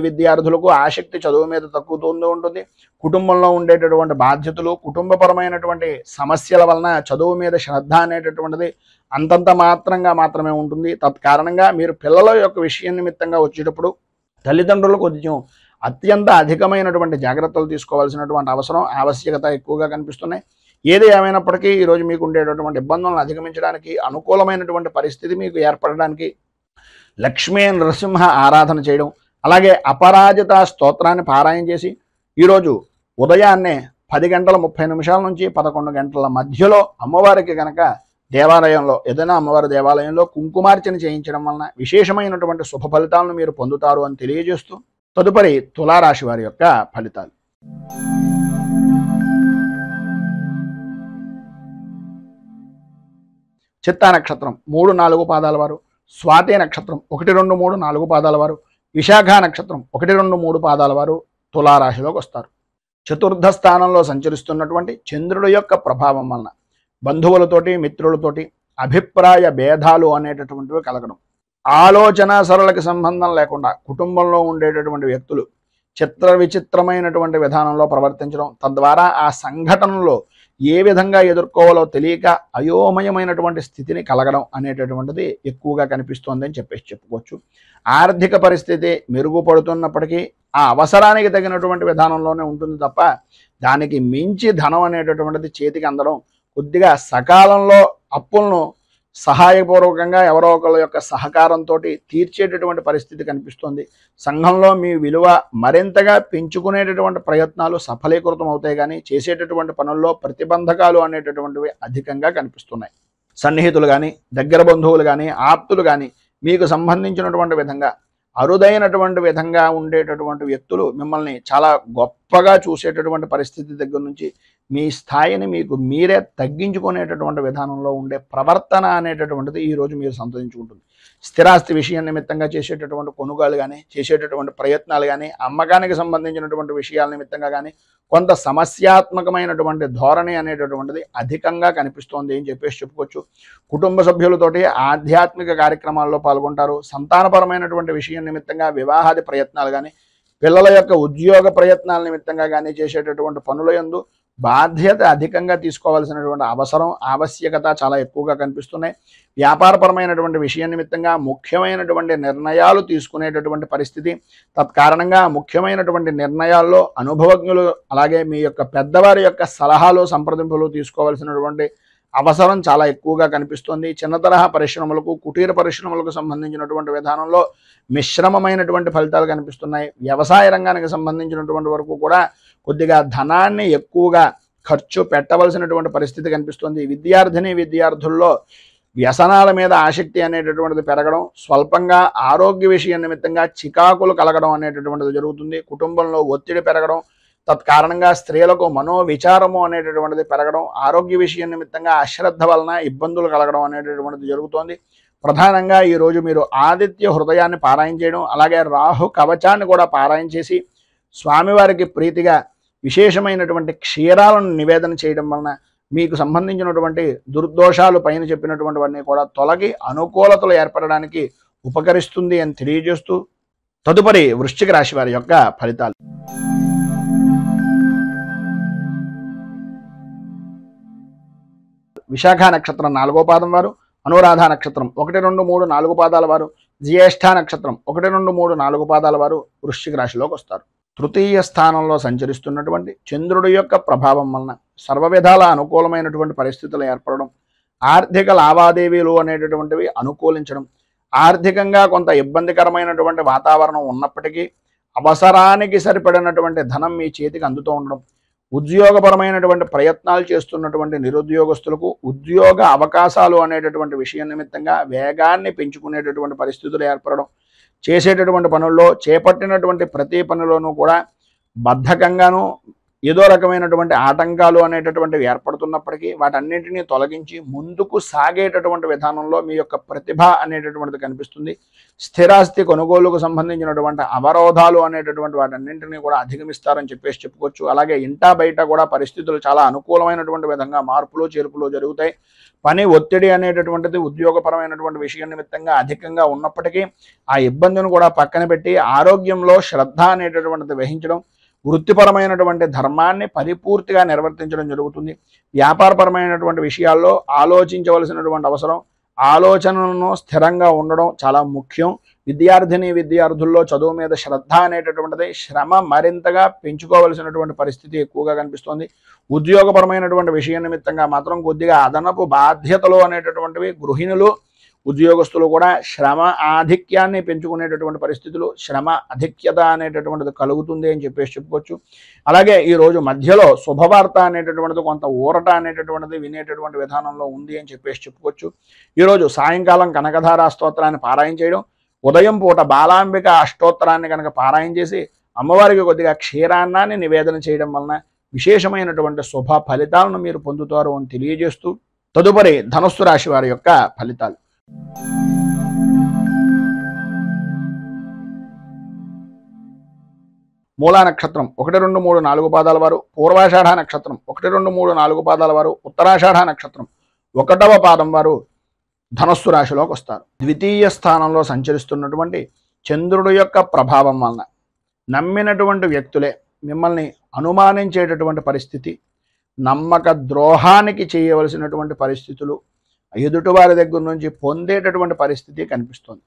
విద్యార్థులకు ఆసక్తి చదువు మీద తగ్గుతూ ఉంటుంది. కుటుంబంలో ఉండేటటువంటి బాధ్యతలు, కుటుంబపరమైనటువంటి సమస్యల వలన చదువు మీద శ్రద్ధ అనేటటువంటిది అంతంత మాత్రమే ఉంటుంది. తత్కారణంగా మీరు పిల్లల యొక్క విషయం నిమిత్తంగా వచ్చేటప్పుడు తల్లిదండ్రులు కొంచెం అత్యంత అధికమైనటువంటి జాగ్రత్తలు తీసుకోవాల్సినటువంటి ఆవశ్యకత ఎక్కువగా కనిపిస్తున్నాయి. ఏది ఏమైనప్పటికీ ఈరోజు మీకు ఉండేటటువంటి ఇబ్బందులను అధిగమించడానికి, అనుకూలమైనటువంటి పరిస్థితి మీకు ఏర్పడడానికి లక్ష్మీ నరసింహ ఆరాధన చేయడం, అలాగే అపరాజిత స్తోత్రాన్ని పారాయణ చేసి ఈరోజు ఉదయాన్నే 10:30 నుంచి 11 గంటల మధ్యలో అమ్మవారికి కనుక దేవాలయంలో, ఏదైనా అమ్మవారి దేవాలయంలో కుంకుమార్చన చేయించడం వలన విశేషమైనటువంటి శుభ ఫలితాలను మీరు పొందుతారు అని తెలియజేస్తూ తదుపరి తులారాశి వారి యొక్క ఫలితాలు. చిత్తా నక్షత్రం 3, 4 పాదాల వారు, స్వాతి నక్షత్రం 1, 2, 3, 4 పాదాల వారు, విశాఖ నక్షత్రం 1, 2, 3 పాదాల వారు తులారాశిలోకి వస్తారు. చతుర్థ స్థానంలో సంచరిస్తున్నటువంటి చంద్రుడి యొక్క ప్రభావం వలన బంధువులతోటి, మిత్రులతోటి అభిప్రాయ భేదాలు అనేటటువంటివి కలగడం, ఆలోచన సరళకి సంబంధం లేకుండా కుటుంబంలో ఉండేటటువంటి వ్యక్తులు చిత్ర విచిత్రమైనటువంటి విధానంలో ప్రవర్తించడం, తద్వారా ఆ సంఘటనలో ఏ విధంగా ఎదుర్కోవాలో తెలియక అయోమయమైనటువంటి స్థితిని కలగడం అనేటటువంటిది ఎక్కువగా కనిపిస్తోంది అని చెప్పుకోవచ్చు. ఆర్థిక పరిస్థితి మెరుగుపడుతున్నప్పటికీ ఆ అవసరానికి తగినటువంటి విధానంలోనే ఉంటుంది తప్ప దానికి మించి ధనం అనేటటువంటిది చేతికి అందడం, కొద్దిగా సకాలంలో అప్పులను సహాయపూర్వకంగా ఎవరో ఒకళ్ళ యొక్క సహకారంతో తీర్చేటటువంటి పరిస్థితి కనిపిస్తుంది. సంఘంలో మీ విలువ మరింతగా పెంచుకునేటటువంటి ప్రయత్నాలు సఫలీకృతం అవుతాయి కానీ చేసేటటువంటి పనుల్లో ప్రతిబంధకాలు అనేటటువంటివి అధికంగా కనిపిస్తున్నాయి. సన్నిహితులు కానీ, దగ్గర బంధువులు కానీ, ఆప్తులు కానీ మీకు సంబంధించినటువంటి విధంగా అరుదైనటువంటి విధంగా ఉండేటటువంటి వ్యక్తులు మిమ్మల్ని చాలా గొప్పగా చూసేటటువంటి పరిస్థితి దగ్గర నుంచి మీ స్థాయిని మీకు మీరే తగ్గించుకునేటటువంటి విధానంలో ఉండే ప్రవర్తన అనేటటువంటిది ఈరోజు మీరు సంతరించుకుంటుంది. స్థిరాస్తి విషయం నిమిత్తంగా చేసేటటువంటి కొనుగోలు కానీ, చేసేటటువంటి ప్రయత్నాలు కానీ, అమ్మకానికి సంబంధించినటువంటి విషయాల నిమిత్తంగా కానీ కొంత సమస్యాత్మకమైనటువంటి ధోరణి అనేటటువంటిది అధికంగా కనిపిస్తోంది అని చెప్పుకోవచ్చు. కుటుంబ సభ్యులతోటి ఆధ్యాత్మిక కార్యక్రమాల్లో పాల్గొంటారు. సంతానపరమైనటువంటి విషయం నిమిత్తంగా వివాహాది ప్రయత్నాలు కానీ, పిల్లల యొక్క ఉద్యోగ ప్రయత్నాల నిమిత్తంగా కానీ చేసేటటువంటి పనుల యందు బాధ్యత అధికంగా తీసుకోవాల్సినటువంటి ఆవశ్యకత చాలా ఎక్కువగా కనిపిస్తున్నాయి. వ్యాపారపరమైనటువంటి విషయం నిమిత్తంగా ముఖ్యమైనటువంటి నిర్ణయాలు తీసుకునేటటువంటి పరిస్థితి, తత్కారణంగా ముఖ్యమైనటువంటి నిర్ణయాల్లో అనుభవజ్ఞులు అలాగే మీ యొక్క పెద్దవారి యొక్క సలహాలు సంప్రదింపులు తీసుకోవాల్సినటువంటి అవసరం చాలా ఎక్కువగా కనిపిస్తుంది. చిన్న తరహా పరిశ్రమలకు, కుటీర పరిశ్రమలకు సంబంధించినటువంటి విధానంలో మిశ్రమమైనటువంటి ఫలితాలు కనిపిస్తున్నాయి. వ్యవసాయ రంగానికి సంబంధించినటువంటి వరకు కూడా కొద్దిగా ధనాన్ని ఎక్కువగా ఖర్చు పెట్టవలసినటువంటి పరిస్థితి కనిపిస్తుంది. విద్యార్థుల్లో వ్యసనాల మీద ఆసక్తి అనేటటువంటిది పెరగడం, స్వల్పంగా ఆరోగ్య విషయం నిమిత్తంగా చికాకులు కలగడం అనేటటువంటిది జరుగుతుంది. కుటుంబంలో ఒత్తిడి పెరగడం, తత్కారణంగా స్త్రీలకు మనోవిచారము అనేటటువంటిది పెరగడం, ఆరోగ్య విషయం నిమిత్తంగా అశ్రద్ధ వలన ఇబ్బందులు కలగడం అనేటటువంటిది జరుగుతోంది. ప్రధానంగా ఈరోజు మీరు ఆదిత్య హృదయాన్ని పారాయణ చేయడం, అలాగే రాహు కవచాన్ని కూడా పారాయణ చేసి స్వామివారికి ప్రీతిగా విశేషమైనటువంటి క్షీరాలను నివేదన చేయడం వలన మీకు సంబంధించినటువంటి దుర్దోషాలు పైన చెప్పినటువంటివన్నీ కూడా తొలగి అనుకూలతలు ఏర్పడడానికి ఉపకరిస్తుంది అని తెలియజేస్తూ తదుపరి వృశ్చిక రాశి వారి యొక్క ఫలితాలు. విశాఖ నక్షత్రం 4వ పాదం వారు, అనురాధ నక్షత్రం 1, 2, 3, 4 పాదాల వారు, జ్యేష్ఠ నక్షత్రం 1, 2, 3, 4 పాదాల వారు వృశ్చిక రాశిలోకి వస్తారు. తృతీయ స్థానంలో సంచరిస్తున్నటువంటి చంద్రుడి యొక్క ప్రభావం వలన సర్వ విధాల అనుకూలమైనటువంటి పరిస్థితులు ఏర్పడడం, ఆర్థిక లావాదేవీలు అనేటటువంటివి అనుకూలించడం, ఆర్థికంగా కొంత ఇబ్బందికరమైనటువంటి వాతావరణం ఉన్నప్పటికీ అవసరానికి సరిపడినటువంటి ధనం మీ చేతికి అందుతూ ఉండడం, ఉద్యోగపరమైనటువంటి ప్రయత్నాలు చేస్తున్నటువంటి నిరుద్యోగస్తులకు ఉద్యోగ అవకాశాలు అనేటటువంటి విషయం నిమిత్తంగా వేగాన్ని పెంచుకునేటటువంటి పరిస్థితులు ఏర్పడడం, చేసేటటువంటి పనుల్లో చేపట్టినటువంటి ప్రతి పనిలోనూ కూడా బద్ధకంగాను ఏదో రకమైనటువంటి ఆటంకాలు అనేటటువంటివి ఏర్పడుతున్నప్పటికీ వాటన్నింటినీ తొలగించి ముందుకు సాగేటటువంటి విధానంలో మీ యొక్క ప్రతిభ అనేటటువంటిది కనిపిస్తుంది. స్థిరాస్తి కొనుగోలుకు సంబంధించినటువంటి అవరోధాలు అనేటటువంటి వాటన్నింటినీ కూడా అధిగమిస్తారని చెప్పుకోవచ్చు. అలాగే ఇంటా బయట కూడా పరిస్థితులు చాలా అనుకూలమైనటువంటి విధంగా మార్పులు చేర్పులు జరుగుతాయి. పని ఒత్తిడి అనేటటువంటిది ఉద్యోగపరమైనటువంటి విషయం నిమిత్తంగా అధికంగా ఉన్నప్పటికీ ఆ ఇబ్బందిని కూడా పక్కన పెట్టి ఆరోగ్యంలో శ్రద్ధ అనేటటువంటిది వహించడం, వృత్తిపరమైనటువంటి ధర్మాన్ని పరిపూర్తిగా నిర్వర్తించడం జరుగుతుంది. వ్యాపారపరమైనటువంటి విషయాల్లో ఆలోచించవలసినటువంటి అవసరం, ఆలోచనలను స్థిరంగా ఉండడం చాలా ముఖ్యం. విద్యార్థుల్లో చదువు మీద శ్రద్ధ అనేటటువంటిది శ్రమ మరింతగా పెంచుకోవలసినటువంటి పరిస్థితి ఎక్కువగా కనిపిస్తోంది. ఉద్యోగపరమైనటువంటి విషయం నిమిత్తంగా మాత్రం కొద్దిగా అదనపు బాధ్యతలు అనేటటువంటివి గృహిణులు ఉద్యోగస్తులు కూడా శ్రమ ఆధిక్యాన్ని పెంచుకునేటటువంటి పరిస్థితులు, శ్రమ అధిక్యత అనేటటువంటిది కలుగుతుంది అని చెప్పుకోవచ్చు. అలాగే ఈరోజు మధ్యలో శుభవార్త అనేటటువంటిది కొంత ఊరట అనేటటువంటిది వినేటటువంటి విధానంలో ఉంది అని చెప్పుకోవచ్చు. ఈరోజు సాయంకాలం కనకధారా స్తోత్రాన్ని పారాయణ చేయడం, ఉదయం పూట బాలాంబిక అష్టోత్తరాన్ని కనుక పారాయణ చేసి అమ్మవారికి కొద్దిగా క్షీరాన్నాన్ని నివేదన చేయడం వలన విశేషమైనటువంటి శుభ ఫలితాలను మీరు పొందుతారు అని తెలియజేస్తూ తదుపరి ధనుస్సు రాశి వారి యొక్క ఫలితాలు. మూలా నక్షత్రం 1, 2, 3, 4 పాదాల వారు, పూర్వాషాఢ నక్షత్రం 1, 2, 3, 4 పాదాల వారు, ఉత్తరాషాఢ నక్షత్రం 1వ పాదం వారు ధనుస్సు రాశిలోకి వస్తారు. ద్వితీయ స్థానంలో సంచరిస్తున్నటువంటి చంద్రుడి యొక్క ప్రభావం వలన నమ్మినటువంటి వ్యక్తులే మిమ్మల్ని అనుమానించేటటువంటి పరిస్థితి, నమ్మక ద్రోహానికి చేయవలసినటువంటి పరిస్థితులు ఎదుటివారి దగ్గర నుంచి పొందేటటువంటి పరిస్థితి కనిపిస్తుంది.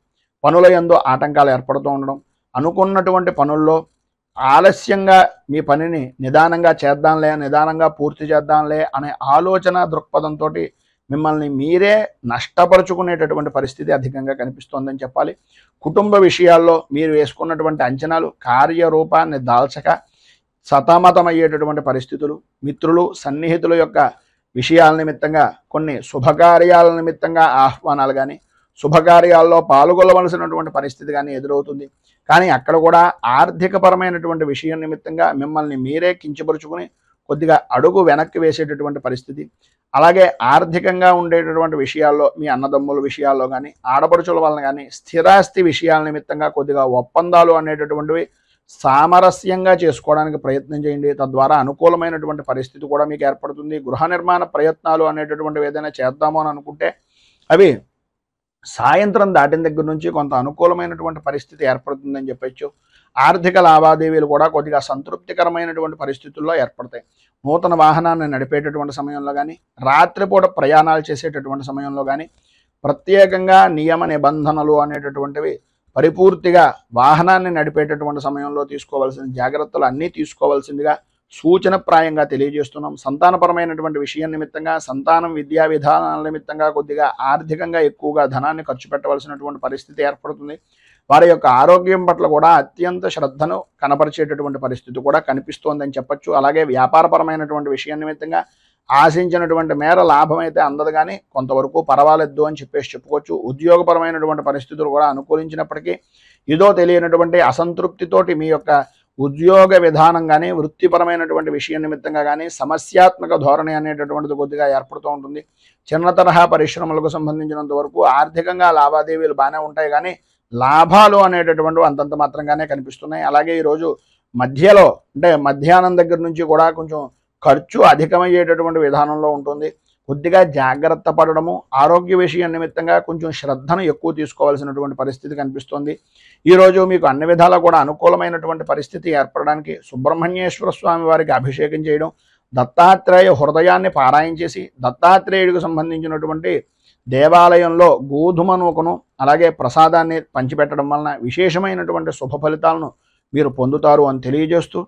పనుల యందు ఆటంకాలు ఏర్పడుతూ ఉండడం, అనుకున్నటువంటి పనుల్లో ఆలస్యంగా మీ పనిని నిదానంగా పూర్తి చేద్దాంలే అనే ఆలోచన దృక్పథంతో మిమ్మల్ని మీరే నష్టపరుచుకునేటటువంటి పరిస్థితి అధికంగా కనిపిస్తోందని చెప్పాలి. కుటుంబ విషయాల్లో మీరు వేసుకున్నటువంటి అంచనాలు కార్యరూపాన్ని దాల్చక సతమతమయ్యేటటువంటి పరిస్థితులు, మిత్రులు సన్నిహితుల యొక్క విషయాల నిమిత్తంగా కొన్ని శుభకార్యాల నిమిత్తంగా ఆహ్వానాలు కానీ శుభకార్యాల్లో పాల్గొనవలసినటువంటి పరిస్థితి కానీ ఎదురవుతుంది. కానీ అక్కడ కూడా ఆర్థికపరమైనటువంటి విషయం నిమిత్తంగా మిమ్మల్ని మీరే కించపరుచుకుని కొద్దిగా అడుగు వెనక్కి వేసేటటువంటి పరిస్థితి, అలాగే ఆర్థికంగా ఉండేటటువంటి విషయాల్లో మీ అన్నదమ్ముల విషయాల్లో కానీ ఆడపడుచుల వలన కానీ స్థిరాస్తి విషయాల నిమిత్తంగా కొద్దిగా ఒప్పందాలు అనేటటువంటివి సామరస్యంగా చేసుకోవడానికి ప్రయత్నం చేయండి. తద్వారా అనుకూలమైనటువంటి పరిస్థితి కూడా మీకు ఏర్పడుతుంది. గృహ నిర్మాణ ప్రయత్నాలు అనేటటువంటివి ఏదైనా చేద్దామో అని అనుకుంటే అవి సాయంత్రం దాటిన దగ్గర నుంచి కొంత అనుకూలమైనటువంటి పరిస్థితి ఏర్పడుతుందని చెప్పచ్చు. ఆర్థిక లావాదేవీలు కూడా కొద్దిగా సంతృప్తికరమైనటువంటి పరిస్థితుల్లో ఏర్పడతాయి. నూతన వాహనాన్ని నడిపేటటువంటి సమయంలో కానీ రాత్రిపూట ప్రయాణాలు చేసేటటువంటి సమయంలో కానీ ప్రత్యేకంగా నియమ నిబంధనలు అనేటటువంటివి పరిపూర్తిగా వాహనాన్ని నడిపేటటువంటి సమయంలో తీసుకోవాల్సిన జాగ్రత్తలు అన్నీ తీసుకోవాల్సిందిగా సూచనప్రాయంగా తెలియజేస్తున్నాం. సంతానపరమైనటువంటి విషయం నిమిత్తంగా, సంతానం విద్యా విధానాల నిమిత్తంగా కొద్దిగా ఆర్థికంగా ఎక్కువగా ధనాన్ని ఖర్చు పెట్టవలసినటువంటి పరిస్థితి ఏర్పడుతుంది. వారి యొక్క ఆరోగ్యం పట్ల కూడా అత్యంత శ్రద్ధను కనపరిచేటటువంటి పరిస్థితి కూడా కనిపిస్తోందని చెప్పొచ్చు. అలాగే వ్యాపారపరమైనటువంటి విషయం నిమిత్తంగా ఆశించినటువంటి మేర లాభం అయితే అందదు, కానీ కొంతవరకు పర్వాలేదు అని చెప్పుకోవచ్చు. ఉద్యోగపరమైనటువంటి పరిస్థితులు కూడా అనుకూలించినప్పటికీ ఏదో తెలియనటువంటి అసంతృప్తితోటి మీ యొక్క ఉద్యోగ విధానం కానీ, వృత్తిపరమైనటువంటి విషయం నిమిత్తంగా కానీ సమస్యాత్మక ధోరణి అనేటటువంటిది కొద్దిగా ఏర్పడుతూ ఉంటుంది. చిన్న తరహా పరిశ్రమలకు సంబంధించినంత వరకు ఆర్థికంగా లావాదేవీలు బాగానే ఉంటాయి, కానీ లాభాలు అనేటటువంటివి అంతంత మాత్రంగానే కనిపిస్తున్నాయి. అలాగే ఈరోజు మధ్యలో అంటే మధ్యాహ్నం దగ్గర నుంచి కూడా కొంచెం ఖర్చు అధికమయ్యేటటువంటి విధానంలో ఉంటుంది. కొద్దిగా జాగ్రత్త పడడము, ఆరోగ్య విషయం నిమిత్తంగా కొంచెం శ్రద్ధను ఎక్కువ తీసుకోవాల్సినటువంటి పరిస్థితి కనిపిస్తుంది. ఈరోజు మీకు అన్ని విధాలా కూడా అనుకూలమైనటువంటి పరిస్థితి ఏర్పడడానికి సుబ్రహ్మణ్యేశ్వర స్వామి వారికి అభిషేకం చేయడం, దత్తాత్రేయ హృదయాన్ని పారాయణ చేసి దత్తాత్రేయుడికి సంబంధించినటువంటి దేవాలయంలో గోధుమ నూకను అలాగే ప్రసాదాన్ని పంచిపెట్టడం వలన విశేషమైనటువంటి శుభ ఫలితాలను మీరు పొందుతారు అని తెలియజేస్తూ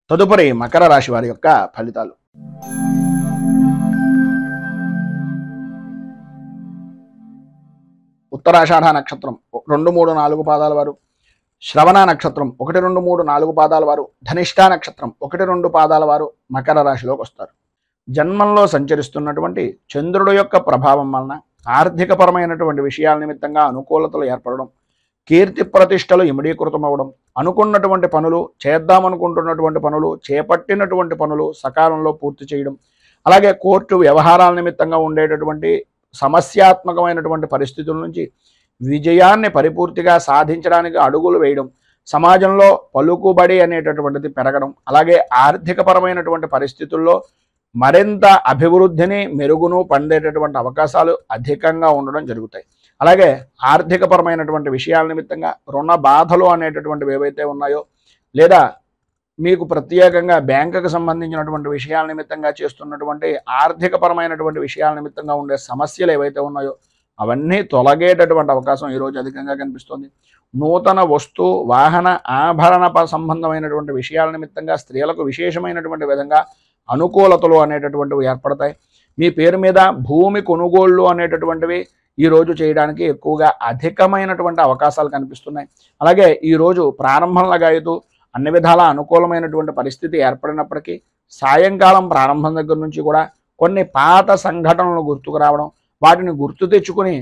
తదుపరి మకర రాశి వారి యొక్క ఫలితాలు. ఉత్తరాషాఢ నక్షత్రం 2, 3, 4 పాదాల వారు, శ్రవణ నక్షత్రం 1, 2, 3, 4 పాదాల వారు, ధనిష్ఠా నక్షత్రం 1, 2 పాదాల వారు మకర రాశిలోకి వస్తారు. జన్మంలో సంచరిస్తున్నటువంటి చంద్రుడు యొక్క ప్రభావం వలన ఆర్థికపరమైనటువంటి విషయాల నిమిత్తంగా అనుకూలతలు ఏర్పడడం, కీర్తి ప్రతిష్టలు ఇమిడీకృతమవడం, అనుకున్నటువంటి పనులు, చేద్దామనుకుంటున్నటువంటి పనులు, చేపట్టినటువంటి పనులు సకాలంలో పూర్తి చేయడం, అలాగే కోర్టు వ్యవహారాల నిమిత్తంగా ఉండేటటువంటి సమస్యాత్మకమైనటువంటి పరిస్థితుల నుంచి విజయాన్ని పరిపూర్తిగా సాధించడానికి అడుగులు వేయడం, సమాజంలో పలుకుబడి అనేటటువంటిది పెరగడం, అలాగే ఆర్థికపరమైనటువంటి పరిస్థితుల్లో మరింత అభివృద్ధిని మెరుగును పొందేటటువంటి అవకాశాలు అధికంగా ఉండడం జరుగుతాయి. అలాగే ఆర్థికపరమైనటువంటి విషయాల నిమిత్తంగా రుణ బాధలు అనేటటువంటివి ఏవైతే ఉన్నాయో, లేదా మీకు ప్రత్యేకంగా బ్యాంకుకు సంబంధించినటువంటి విషయాల నిమిత్తంగా చేస్తున్నటువంటి ఆర్థికపరమైనటువంటి విషయాల నిమిత్తంగా ఉండే సమస్యలు ఏవైతే ఉన్నాయో అవన్నీ తొలగేటటువంటి అవకాశం ఈరోజు అధికంగా కనిపిస్తుంది. నూతన వస్తు వాహన ఆభరణ సంబంధమైనటువంటి విషయాల నిమిత్తంగా స్త్రీలకు విశేషమైనటువంటి విధంగా అనుకూలతలు అనేటటువంటివి ఏర్పడతాయి. మీ పేరు మీద భూమి కొనుగోళ్లు అనేటటువంటివి ఈరోజు చేయడానికి ఎక్కువగా అధికమైనటువంటి అవకాశాలు కనిపిస్తున్నాయి. అలాగే ఈరోజు ప్రారంభంలాగా అయితే అన్ని విధాల అనుకూలమైనటువంటి పరిస్థితి ఏర్పడినప్పటికీ సాయంకాలం ప్రారంభం దగ్గర నుంచి కూడా కొన్ని పాత సంఘటనలు గుర్తుకు రావడం, వాటిని గుర్తు తెచ్చుకుని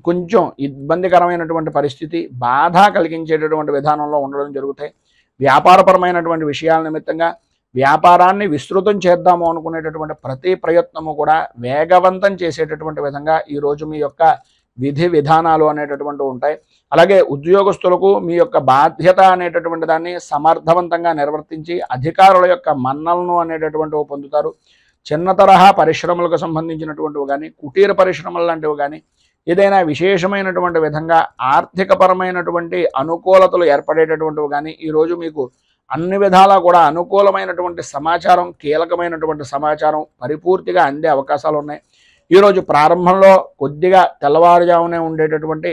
కొంచెం ఇబ్బందికరమైనటువంటి పరిస్థితి, బాధ కలిగించేటటువంటి విధానంలో ఉండడం జరుగుతాయి. వ్యాపారపరమైనటువంటి విషయాల నిమిత్తంగా వ్యాపారాన్ని విస్తృతం చేద్దాము అనుకునేటటువంటి ప్రతి ప్రయత్నము కూడా వేగవంతం చేసేటటువంటి విధంగా ఈరోజు మీ యొక్క విధి విధానాలు అనేటటువంటివి ఉంటాయి. అలాగే ఉద్యోగస్తులకు మీ యొక్క బాధ్యత అనేటటువంటి దాన్ని సమర్థవంతంగా నిర్వర్తించి అధికారుల యొక్క మన్నలను అనేటటువంటివి పొందుతారు. చిన్న తరహా పరిశ్రమలకు సంబంధించినటువంటివి కానీ, కుటీర పరిశ్రమలు లాంటివి కానీ ఏదైనా విశేషమైనటువంటి విధంగా ఆర్థికపరమైనటువంటి అనుకూలతలు ఏర్పడేటటువంటివి కానీ ఈరోజు మీకు అన్ని విధాలా కూడా అనుకూలమైనటువంటి సమాచారం, కీలకమైనటువంటి సమాచారం పరిపూర్తిగా అందే అవకాశాలు ఉన్నాయి. ఈరోజు ప్రారంభంలో కొద్దిగా తెల్లవారుజామునే ఉండేటటువంటి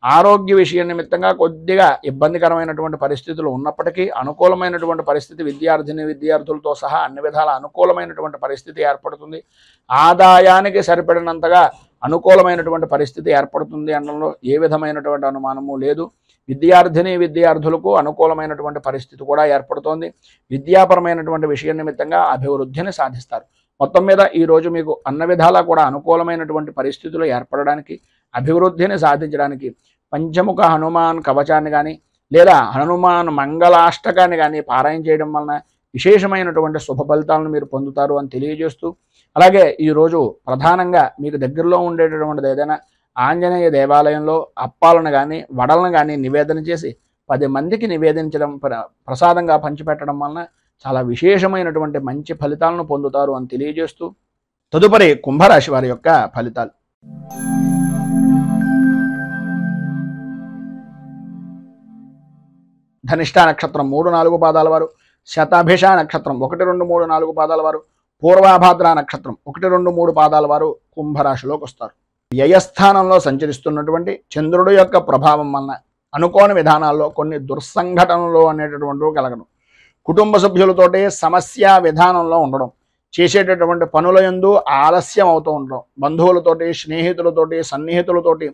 ఆరోగ్య విషయం నిమిత్తంగా కొద్దిగా ఇబ్బందికరమైనటువంటి పరిస్థితులు ఉన్నప్పటికీ అనుకూలమైనటువంటి పరిస్థితి విద్యార్థులతో సహా అన్ని విధాల అనుకూలమైనటువంటి పరిస్థితి ఏర్పడుతుంది. ఆదాయానికి సరిపడినంతగా అనుకూలమైనటువంటి పరిస్థితి ఏర్పడుతుంది అనడంలో ఏ విధమైనటువంటి అనుమానము లేదు. విద్యార్థులకు అనుకూలమైనటువంటి పరిస్థితి కూడా ఏర్పడుతోంది. విద్యాపరమైనటువంటి విషయం నిమిత్తంగా అభివృద్ధిని సాధిస్తారు. మొత్తం మీద ఈరోజు మీకు అన్ని విధాలా కూడా అనుకూలమైనటువంటి పరిస్థితులు ఏర్పడడానికి, అభివృద్ధిని సాధించడానికి పంచముఖ హనుమాన్ కవచాన్ని కానీ లేదా హనుమాన్ మంగళాష్టకాన్ని కానీ పారాయణ చేయడం వలన విశేషమైనటువంటి శుభ ఫలితాలను మీరు పొందుతారు అని తెలియజేస్తూ, అలాగే ఈరోజు ప్రధానంగా మీకు దగ్గరలో ఉండేటటువంటిది ఏదైనా ఆంజనేయ దేవాలయంలో అప్పాలను కానీ వడలను కానీ నివేదన చేసి 10 మందికి నివేదించడం, ప్రసాదంగా పంచిపెట్టడం వలన చాలా విశేషమైనటువంటి మంచి ఫలితాలను పొందుతారు అని తెలియజేస్తూ తదుపరి కుంభరాశి వారి యొక్క ఫలితాలు. ధనిష్ఠా నక్షత్రం 3, 4 పాదాల వారు, శతాభిష నక్షత్రం 1, 2, 3, 4 పాదాల వారు, పూర్వాభాద్ర నక్షత్రం 1, 2, 3 పాదాల వారు కుంభరాశిలోకి వస్తారు. వ్యయస్థానంలో సంచరిస్తున్నటువంటి చంద్రుడు యొక్క ప్రభావం వలన అనుకోని విధానాల్లో కొన్ని దుర్సంఘటనలు అనేటటువంటివి కలగడం, కుటుంబ సభ్యులతోటి సమస్య విధానంలో ఉండడం, చేసేటటువంటి పనుల యందు ఆలస్యం అవుతూ ఉండడం, బంధువులతోటి, స్నేహితులతోటి, సన్నిహితులతోటి,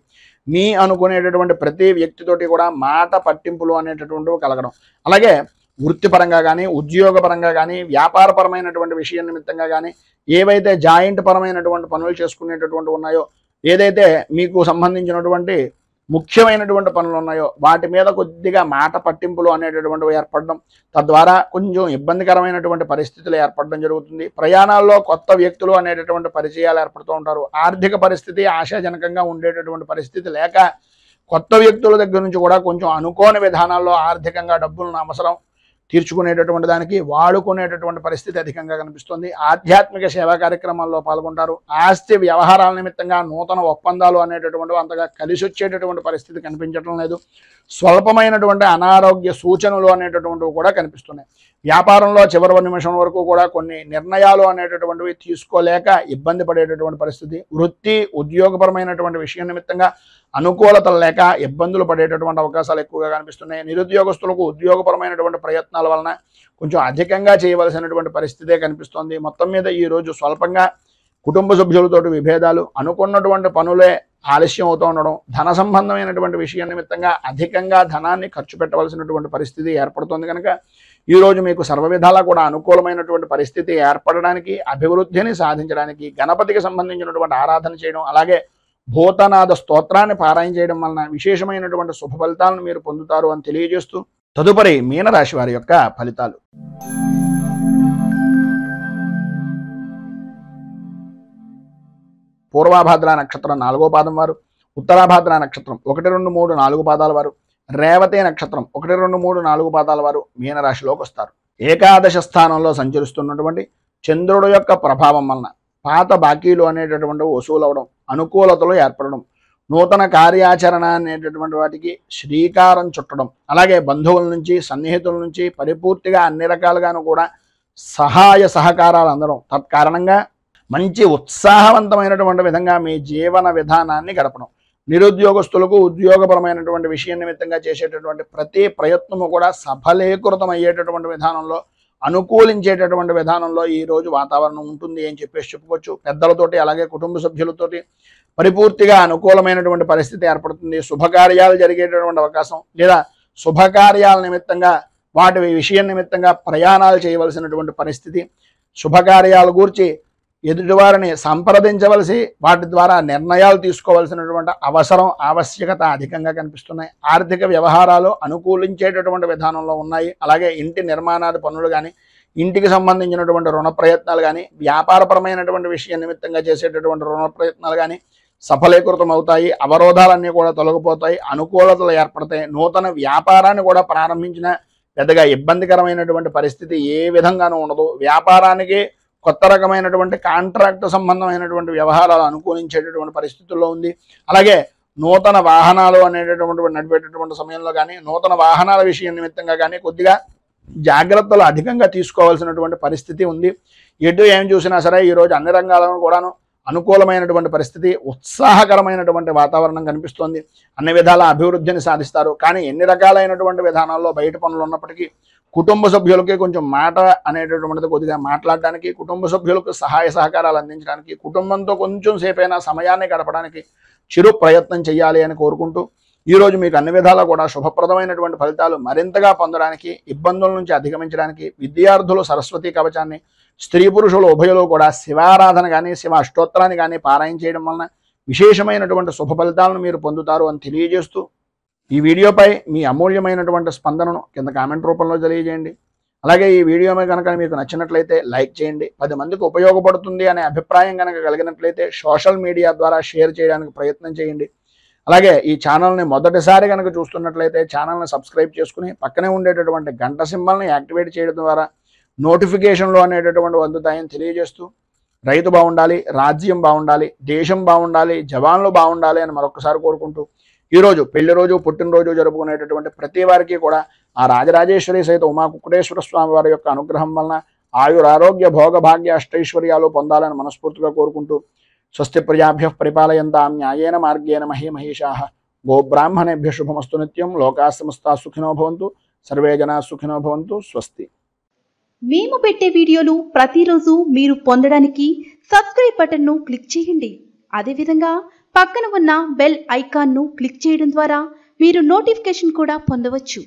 మీ అనుకునేటటువంటి ప్రతి వ్యక్తితోటి కూడా మాట పట్టింపులు అనేటటువంటివి కలగడం. అలాగే వృత్తిపరంగా కానీ, ఉద్యోగపరంగా కానీ, వ్యాపారపరమైనటువంటి విషయం నిమిత్తంగా కానీ, ఏవైతే జాయింట్ పరమైనటువంటి పనులు చేసుకునేటటువంటి ఉన్నాయో, ఏదైతే మీకు సంబంధించినటువంటి ముఖ్యమైనటువంటి పనులు ఉన్నాయో వాటి మీద కొద్దిగా మాట పట్టింపులు అనేటటువంటివి ఏర్పడడం, తద్వారా కొంచెం ఇబ్బందికరమైనటువంటి పరిస్థితులు ఏర్పడడం జరుగుతుంది. ప్రయాణాల్లో కొత్త వ్యక్తులు అనేటటువంటి పరిచయాలు ఏర్పడుతూ ఉంటారు. ఆర్థిక పరిస్థితి ఆశాజనకంగా ఉండేటటువంటి పరిస్థితి లేక కొత్త వ్యక్తుల దగ్గర నుంచి కూడా కొంచెం అనుకోని విధానాల్లో ఆర్థికంగా డబ్బులను అవసరం తీర్చుకునేటటువంటి దానికి వాడుకునేటటువంటి పరిస్థితి అధికంగా కనిపిస్తుంది. ఆధ్యాత్మిక సేవా కార్యక్రమాల్లో పాల్గొంటారు. ఆస్తి వ్యవహారాల నిమిత్తంగా నూతన ఒప్పందాలు అనేటటువంటి అంతగా కలిసి వచ్చేటటువంటి పరిస్థితి కనిపించడం లేదు. స్వల్పమైనటువంటి అనారోగ్య సూచనలు అనేటటువంటివి కూడా కనిపిస్తున్నాయి. వ్యాపారంలో చివరి నిమిషం వరకు కూడా కొన్ని నిర్ణయాలు అనేటటువంటివి తీసుకోలేక ఇబ్బంది పడేటటువంటి పరిస్థితి. వృత్తి ఉద్యోగపరమైనటువంటి విషయం నిమిత్తంగా అనుకూలతలు లేక ఇబ్బందులు పడేటటువంటి అవకాశాలు ఎక్కువగా కనిపిస్తున్నాయి. నిరుద్యోగస్తులకు ఉద్యోగపరమైనటువంటి ప్రయత్నాల వలన కొంచెం అధికంగా చేయవలసినటువంటి పరిస్థితే కనిపిస్తోంది. మొత్తం మీద ఈరోజు స్వల్పంగా కుటుంబ సభ్యులతోటి విభేదాలు, అనుకున్నటువంటి పనులే ఆలస్యం అవుతూ ఉండడం, ధన సంబంధమైనటువంటి విషయం నిమిత్తంగా అధికంగా ధనాన్ని ఖర్చు పెట్టవలసినటువంటి పరిస్థితి ఏర్పడుతుంది. కనుక ఈరోజు మీకు సర్వ విధాలా కూడా అనుకూలమైనటువంటి పరిస్థితి ఏర్పడడానికి, అభివృద్ధిని సాధించడానికి గణపతికి సంబంధించినటువంటి ఆరాధన చేయడం, అలాగే భూతనాథ స్తోత్రాన్ని పారాయణ చేయడం వలన విశేషమైనటువంటి శుభ ఫలితాలను మీరు పొందుతారు అని తెలియజేస్తూ తదుపరి మీనరాశి వారి యొక్క ఫలితాలు. పూర్వాభాద్ర నక్షత్రం 4వ పాదం వారు, ఉత్తరాభాద్ర నక్షత్రం 1, 2, 3, 4 పాదాల వారు, రేవతి నక్షత్రం 1, 2, 3, 4 పాదాల వారు మీనరాశిలోకి వస్తారు. ఏకాదశ స్థానంలో సంచరిస్తున్నటువంటి చంద్రుడు యొక్క ప్రభావం వలన పాత బాకీలు అనేటటువంటి వసూలు అవడం, అనుకూలతలు ఏర్పడడం, నూతన కార్యాచరణ అనేటటువంటి వాటికి శ్రీకారం చుట్టడం, అలాగే బంధువుల నుంచి, సన్నిహితుల నుంచి పరిపూర్తిగా అన్ని రకాలుగాను కూడా సహాయ సహకారాలు అందడం, తత్కారణంగా మంచి ఉత్సాహవంతమైనటువంటి విధంగా మీ జీవన విధానాన్ని గడపడం, నిరుద్యోగస్తులకు ఉద్యోగపరమైనటువంటి విషయం నిమిత్తంగా చేసేటటువంటి ప్రతి ప్రయత్నము కూడా సఫలీకృతం అయ్యేటటువంటి విధానంలో, అనుకూలించేటటువంటి విధానంలో ఈరోజు వాతావరణం ఉంటుంది అని చెప్పేసి చెప్పుకోవచ్చు. పెద్దలతోటి అలాగే కుటుంబ సభ్యులతోటి పరిపూర్తిగా అనుకూలమైనటువంటి పరిస్థితి ఏర్పడుతుంది. శుభకార్యాలు జరిగేటటువంటి అవకాశం, లేదా శుభకార్యాల నిమిత్తంగా వాటి విషయం నిమిత్తంగా ప్రయాణాలు చేయవలసినటువంటి పరిస్థితి, శుభకార్యాల గురించి ఎదుటివారిని సంప్రదించవలసి వాటి ద్వారా నిర్ణయాలు తీసుకోవాల్సినటువంటి అవసరం, ఆవశ్యకత అధికంగా కనిపిస్తున్నాయి. ఆర్థిక వ్యవహారాలు అనుకూలించేటటువంటి విధానంలో ఉన్నాయి. అలాగే ఇంటి నిర్మాణాది పనులు కానీ, ఇంటికి సంబంధించినటువంటి రుణ ప్రయత్నాలు కానీ, వ్యాపారపరమైనటువంటి విషయం నిమిత్తంగా చేసేటటువంటి రుణ ప్రయత్నాలు కానీ సఫలీకృతం అవుతాయి. అవరోధాలన్నీ కూడా తొలగిపోతాయి, అనుకూలతలు ఏర్పడతాయి. నూతన వ్యాపారాన్ని కూడా ప్రారంభించిన పెద్దగా ఇబ్బందికరమైనటువంటి పరిస్థితి ఏ విధంగానూ ఉండదు. వ్యాపారానికి కొత్త రకమైనటువంటి కాంట్రాక్ట్ సంబంధమైనటువంటి వ్యవహారాలు అనుకూలించేటటువంటి పరిస్థితుల్లో ఉంది. అలాగే నూతన వాహనాలు అనేటటువంటి నడిపేటటువంటి సమయంలో కానీ, నూతన వాహనాల విషయం నిమిత్తంగా కానీ కొద్దిగా జాగ్రత్తలు అధికంగా తీసుకోవాల్సినటువంటి పరిస్థితి ఉంది. ఎటు ఏం చూసినా సరే ఈరోజు అన్ని రంగాలను కూడాను అనుకూలమైనటువంటి పరిస్థితి, ఉత్సాహకరమైనటువంటి వాతావరణం కనిపిస్తోంది. అన్ని విధాల అభివృద్ధిని సాధిస్తారు. కానీ ఎన్ని రకాలైనటువంటి విధానాల్లో బయట పనులు ఉన్నప్పటికీ కుటుంబ సభ్యులకి కొంచెం మాట అనేటటువంటిది కొద్దిగా మాట్లాడడానికి, కుటుంబ సభ్యులకు సహాయ సహకారాలు అందించడానికి, కుటుంబంతో కొంచెం సేపైనా సమయాన్ని గడపడానికి చిరు ప్రయత్నం చేయాలి అని కోరుకుంటూ ఈరోజు మీకు అన్ని విధాలా కూడా శుభప్రదమైనటువంటి ఫలితాలు మరింతగా పొందడానికి, ఇబ్బందుల నుంచి అధిగమించడానికి విద్యార్థులు సరస్వతి కవచాన్ని, స్త్రీ పురుషులు ఉభయులు కూడా శివారాధన కానీ, శివ అష్టోత్తరాన్ని కానీ పారాయణ చేయడం వలన విశేషమైనటువంటి శుభ ఫలితాలను మీరు పొందుతారు అని తెలియజేస్తూ ఈ వీడియోపై మీ అమూల్యమైనటువంటి స్పందనను కింద కామెంట్ రూపంలో తెలియజేయండి. అలాగే ఈ వీడియో కనుక మీకు నచ్చినట్లయితే లైక్ చేయండి. 10 మందికి ఉపయోగపడుతుంది అనే అభిప్రాయం కనుక కలిగినట్లయితే సోషల్ మీడియా ద్వారా షేర్ చేయడానికి ప్రయత్నం చేయండి. అలాగే ఈ ఛానల్ని మొదటిసారి కనుక చూస్తున్నట్లయితే ఛానల్ని సబ్స్క్రైబ్ చేసుకుని పక్కనే ఉండేటటువంటి గంట సింబల్ని యాక్టివేట్ చేయడం ద్వారా నోటిఫికేషన్లు అనేటటువంటి అందుతాయని తెలియజేస్తూ రైతు బాగుండాలి, రాజ్యం బాగుండాలి, దేశం బాగుండాలి, జవాన్లు బాగుండాలి అని మరొకసారి కోరుకుంటూ ఈరోజు పెళ్లి రోజు, పుట్టినరోజు జరుపుకునేటటువంటి ప్రతి వారికి కూడా ఆ రాజరాజేశ్వరి సహిత ఉమా కుక్కుటేశ్వర స్వామి వారి యొక్క అనుగ్రహం వలన ఆయురారోగ్య భోగ భాగ్య అష్టైశ్వర్యాలు పొందాలని మనస్ఫూర్తిగా కోరుకుంటూ స్వస్తి ప్రజాభ్య పరిపాలయంతాం న్యాయేన మార్గేణ మహీమహీషాః గోబ్రాహ్మణేభ్య శుభమస్తు నిత్యం. లోకాः సమస్తాः సుఖినో భవంతు. సర్వే జనాः సుఖినో భవంతు. స్వస్తి. మేము పెట్టే వీడియోలు ప్రతిరోజు మీరు పొందడానికి సబ్స్క్రైబ్ బటన్ను క్లిక్ చేయండి. అదేవిధంగా పక్కన ఉన్న బెల్ ఐకాన్ను క్లిక్ చేయడం ద్వారా మీరు నోటిఫికేషన్ కూడా పొందవచ్చు.